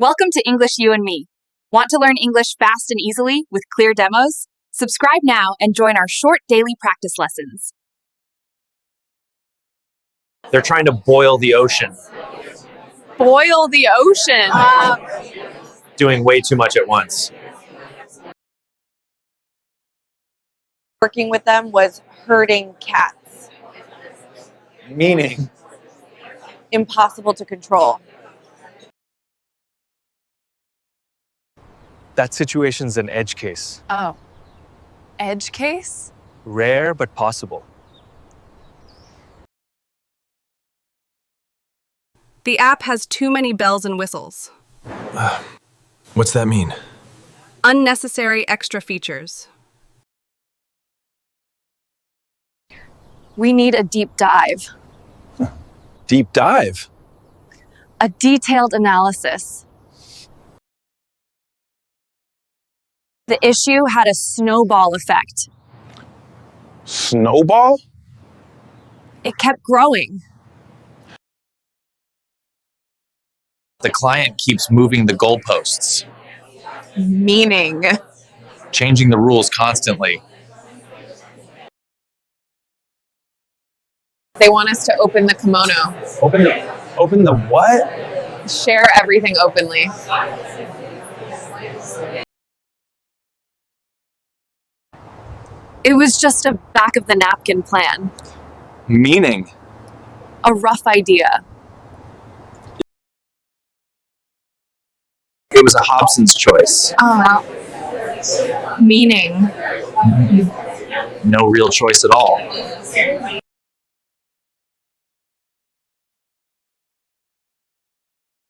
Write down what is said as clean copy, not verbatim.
Welcome to English You&Me. Want to learn English fast and easily with clear demos? Subscribe now and join our short daily practice lessons. They're trying to boil the ocean. Boil the ocean. Doing way too much at once. Working with them was herding cats. Meaning, Impossible to control. That situation's an edge case. Oh. Edge case? Rare, but possible. The app has too many bells and whistles. What's that mean? Unnecessary extra features. We need a deep dive. Deep dive? A detailed analysis. The issue had a snowball effect. Snowball? It kept growing. the client keeps moving the goalposts, Meaning. changing the rules constantly. They want us to open the kimono, Open the what? share everything openly. It was just a back of the napkin plan. Meaning, A rough idea. it was a Hobson's choice. Meaning. No real choice at all.